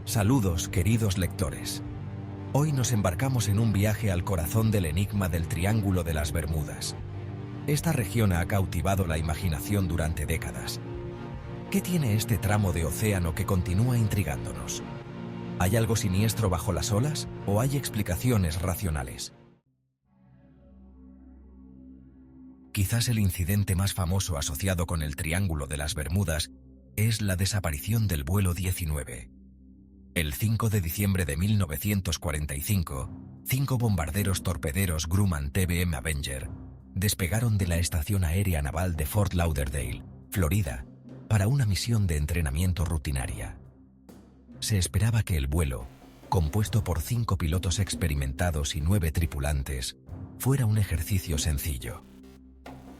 Saludos, queridos lectores. Hoy nos embarcamos en un viaje al corazón del enigma del Triángulo de las Bermudas. Esta región ha cautivado la imaginación durante décadas. ¿Qué tiene este tramo de océano que continúa intrigándonos? ¿Hay algo siniestro bajo las olas o hay explicaciones racionales? Quizás el incidente más famoso asociado con el Triángulo de las Bermudas es la desaparición del vuelo 19. El 5 de diciembre de 1945, 5 bombarderos torpederos Grumman TBM Avenger despegaron de la Estación Aérea Naval de Fort Lauderdale, Florida, para una misión de entrenamiento rutinaria. Se esperaba que el vuelo, compuesto por 5 pilotos experimentados y 9 tripulantes, fuera un ejercicio sencillo.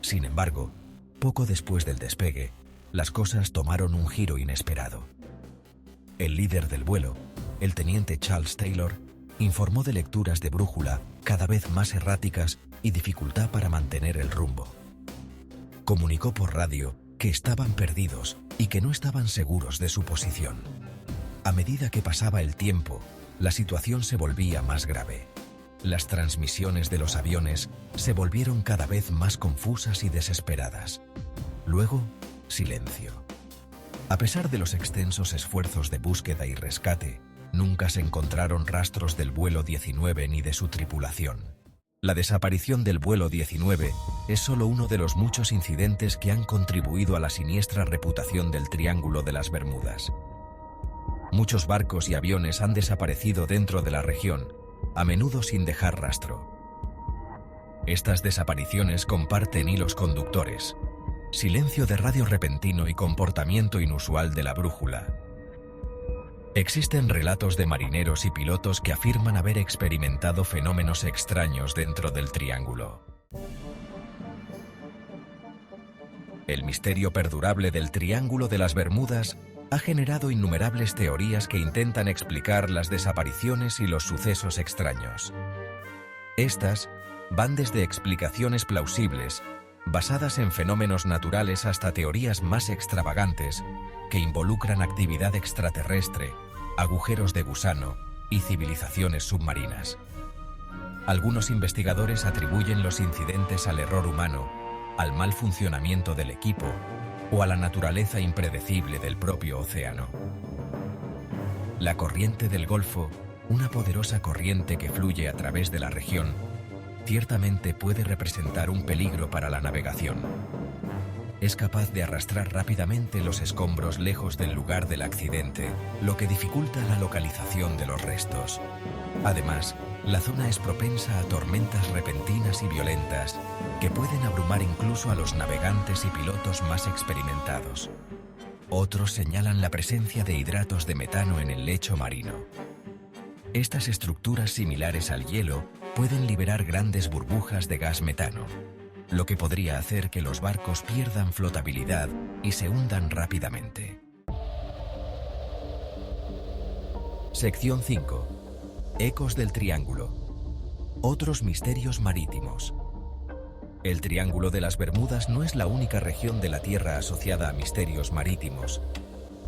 Sin embargo, poco después del despegue, las cosas tomaron un giro inesperado. El líder del vuelo, el teniente Charles Taylor, informó de lecturas de brújula cada vez más erráticas y dificultad para mantener el rumbo. Comunicó por radio que estaban perdidos y que no estaban seguros de su posición. A medida que pasaba el tiempo, la situación se volvía más grave. Las transmisiones de los aviones se volvieron cada vez más confusas y desesperadas. Luego, silencio. A pesar de los extensos esfuerzos de búsqueda y rescate, nunca se encontraron rastros del vuelo 19 ni de su tripulación. La desaparición del vuelo 19 es solo uno de los muchos incidentes que han contribuido a la siniestra reputación del Triángulo de las Bermudas. Muchos barcos y aviones han desaparecido dentro de la región, a menudo sin dejar rastro. Estas desapariciones comparten hilos conductores: silencio de radio repentino y comportamiento inusual de la brújula. Existen relatos de marineros y pilotos que afirman haber experimentado fenómenos extraños dentro del Triángulo. El misterio perdurable del Triángulo de las Bermudas ha generado innumerables teorías que intentan explicar las desapariciones y los sucesos extraños. Estas van desde explicaciones plausibles, basadas en fenómenos naturales, hasta teorías más extravagantes que involucran actividad extraterrestre, agujeros de gusano y civilizaciones submarinas. Algunos investigadores atribuyen los incidentes al error humano, al mal funcionamiento del equipo o a la naturaleza impredecible del propio océano. La corriente del Golfo, una poderosa corriente que fluye a través de la región, ciertamente puede representar un peligro para la navegación. Es capaz de arrastrar rápidamente los escombros lejos del lugar del accidente, lo que dificulta la localización de los restos. Además, la zona es propensa a tormentas repentinas y violentas que pueden abrumar incluso a los navegantes y pilotos más experimentados. Otros señalan la presencia de hidratos de metano en el lecho marino. Estas estructuras similares al hielo pueden liberar grandes burbujas de gas metano, lo que podría hacer que los barcos pierdan flotabilidad y se hundan rápidamente. Sección 5. Ecos del Triángulo. Otros misterios marítimos. El Triángulo de las Bermudas no es la única región de la Tierra asociada a misterios marítimos.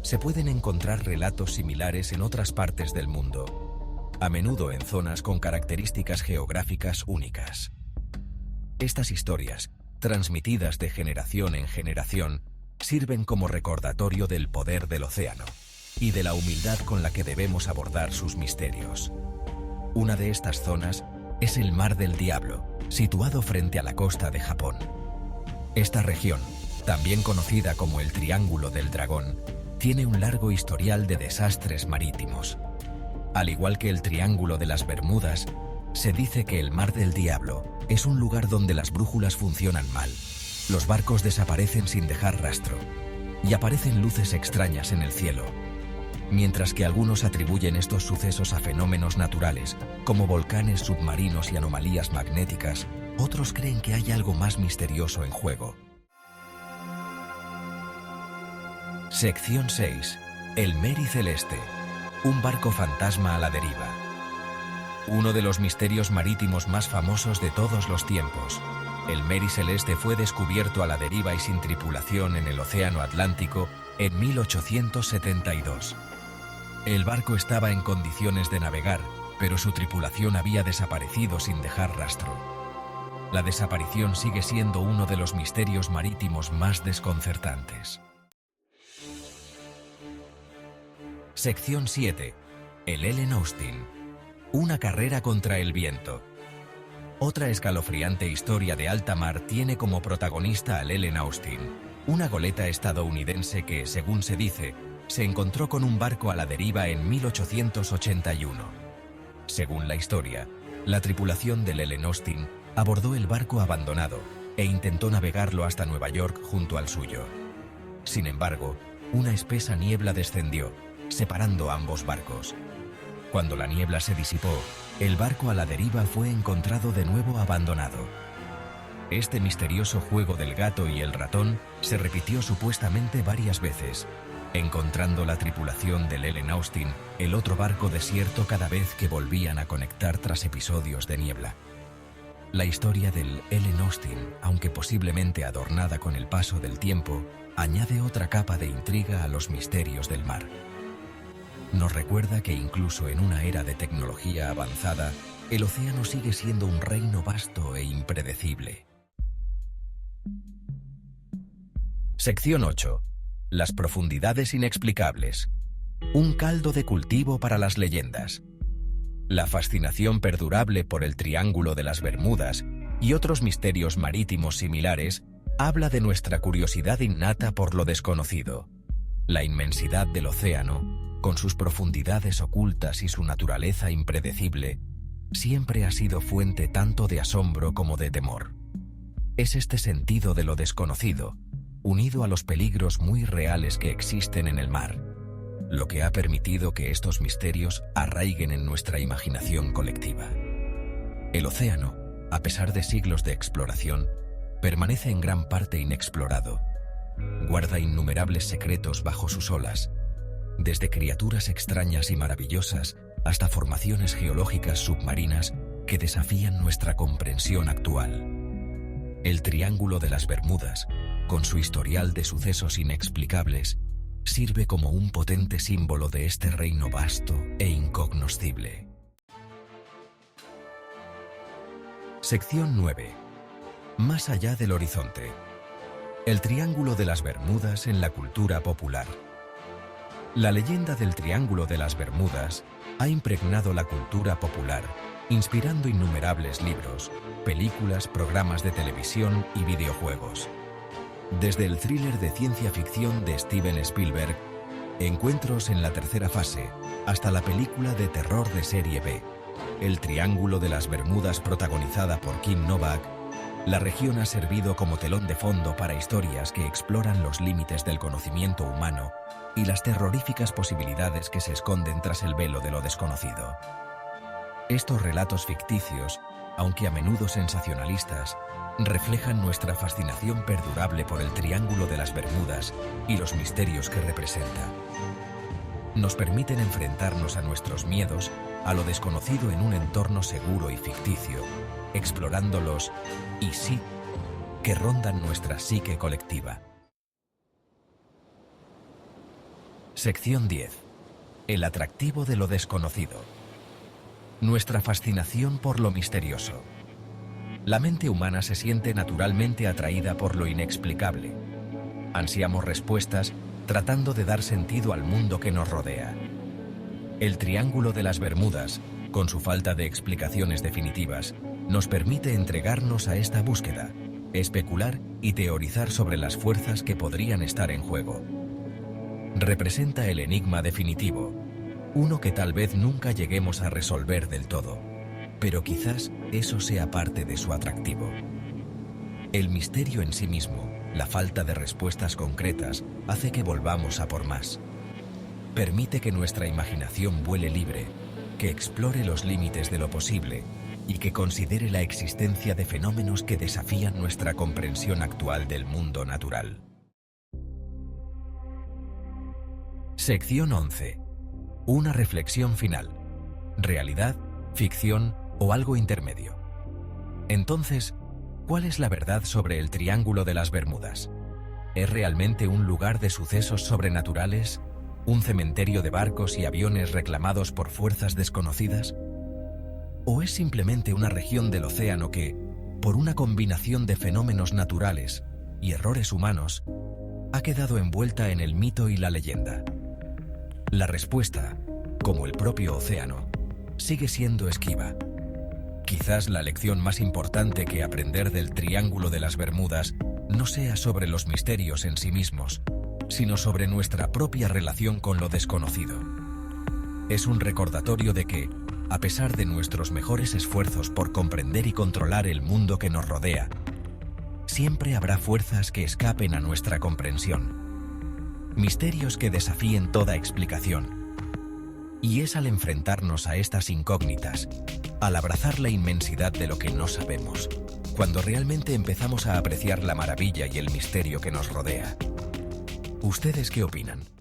Se pueden encontrar relatos similares en otras partes del mundo, a menudo en zonas con características geográficas únicas. Estas historias, transmitidas de generación en generación, sirven como recordatorio del poder del océano y de la humildad con la que debemos abordar sus misterios. Una de estas zonas es el Mar del Diablo, situado frente a la costa de Japón. Esta región, también conocida como el Triángulo del Dragón, tiene un largo historial de desastres marítimos. Al igual que el Triángulo de las Bermudas, se dice que el Mar del Diablo es un lugar donde las brújulas funcionan mal, los barcos desaparecen sin dejar rastro y aparecen luces extrañas en el cielo. Mientras que algunos atribuyen estos sucesos a fenómenos naturales, como volcanes submarinos y anomalías magnéticas, otros creen que hay algo más misterioso en juego. Sección 6. El Mary Celeste. Un barco fantasma a la deriva. Uno de los misterios marítimos más famosos de todos los tiempos. El Mary Celeste fue descubierto a la deriva y sin tripulación en el Océano Atlántico en 1872. El barco estaba en condiciones de navegar, pero su tripulación había desaparecido sin dejar rastro. La desaparición sigue siendo uno de los misterios marítimos más desconcertantes. Sección 7. El Ellen Austin. Una carrera contra el viento. Otra escalofriante historia de alta mar tiene como protagonista al Ellen Austin, una goleta estadounidense que, según se dice, se encontró con un barco a la deriva en 1881. Según la historia, la tripulación del Ellen Austin abordó el barco abandonado e intentó navegarlo hasta Nueva York junto al suyo. Sin embargo, una espesa niebla descendió, separando ambos barcos. Cuando la niebla se disipó, el barco a la deriva fue encontrado de nuevo abandonado. Este misterioso juego del gato y el ratón se repitió supuestamente varias veces, encontrando la tripulación del Ellen Austin el otro barco desierto cada vez que volvían a conectar tras episodios de niebla. La historia del Ellen Austin, aunque posiblemente adornada con el paso del tiempo, añade otra capa de intriga a los misterios del mar. Nos recuerda que incluso en una era de tecnología avanzada, el océano sigue siendo un reino vasto e impredecible. Sección 8. Las profundidades inexplicables. Un caldo de cultivo para las leyendas. La fascinación perdurable por el Triángulo de las Bermudas y otros misterios marítimos similares habla de nuestra curiosidad innata por lo desconocido. La inmensidad del océano, con sus profundidades ocultas y su naturaleza impredecible, siempre ha sido fuente tanto de asombro como de temor. Es este sentido de lo desconocido, unido a los peligros muy reales que existen en el mar, lo que ha permitido que estos misterios arraiguen en nuestra imaginación colectiva. El océano, a pesar de siglos de exploración, permanece en gran parte inexplorado. Guarda innumerables secretos bajo sus olas, desde criaturas extrañas y maravillosas hasta formaciones geológicas submarinas que desafían nuestra comprensión actual. El Triángulo de las Bermudas, con su historial de sucesos inexplicables, sirve como un potente símbolo de este reino vasto e incognoscible. Sección 9. Más allá del horizonte. El Triángulo de las Bermudas en la cultura popular. La leyenda del Triángulo de las Bermudas ha impregnado la cultura popular, inspirando innumerables libros, películas, programas de televisión y videojuegos. Desde el thriller de ciencia ficción de Steven Spielberg, Encuentros en la tercera fase, hasta la película de terror de serie B, El Triángulo de las Bermudas protagonizada por Kim Novak, la región ha servido como telón de fondo para historias que exploran los límites del conocimiento humano y las terroríficas posibilidades que se esconden tras el velo de lo desconocido. Estos relatos ficticios, aunque a menudo sensacionalistas, reflejan nuestra fascinación perdurable por el Triángulo de las Bermudas y los misterios que representa. Nos permiten enfrentarnos a nuestros miedos, a lo desconocido en un entorno seguro y ficticio, explorando los "y sí" que rondan nuestra psique colectiva. Sección 10. El atractivo de lo desconocido. Nuestra fascinación por lo misterioso. La mente humana se siente naturalmente atraída por lo inexplicable. Ansiamos respuestas, tratando de dar sentido al mundo que nos rodea. El Triángulo de las Bermudas, con su falta de explicaciones definitivas, nos permite entregarnos a esta búsqueda, especular y teorizar sobre las fuerzas que podrían estar en juego. Representa el enigma definitivo, uno que tal vez nunca lleguemos a resolver del todo, pero quizás eso sea parte de su atractivo. El misterio en sí mismo, la falta de respuestas concretas, hace que volvamos a por más. Permite que nuestra imaginación vuele libre, que explore los límites de lo posible y que considere la existencia de fenómenos que desafían nuestra comprensión actual del mundo natural. Sección 11. Una reflexión final. ¿Realidad, ficción o algo intermedio? Entonces, ¿cuál es la verdad sobre el Triángulo de las Bermudas? ¿Es realmente un lugar de sucesos sobrenaturales? ¿Un cementerio de barcos y aviones reclamados por fuerzas desconocidas? ¿O es simplemente una región del océano que, por una combinación de fenómenos naturales y errores humanos, ha quedado envuelta en el mito y la leyenda? La respuesta, como el propio océano, sigue siendo esquiva. Quizás la lección más importante que aprender del Triángulo de las Bermudas no sea sobre los misterios en sí mismos, sino sobre nuestra propia relación con lo desconocido. Es un recordatorio de que, a pesar de nuestros mejores esfuerzos por comprender y controlar el mundo que nos rodea, siempre habrá fuerzas que escapen a nuestra comprensión. Misterios que desafíen toda explicación. Y es al enfrentarnos a estas incógnitas, al abrazar la inmensidad de lo que no sabemos, cuando realmente empezamos a apreciar la maravilla y el misterio que nos rodea. ¿Ustedes qué opinan?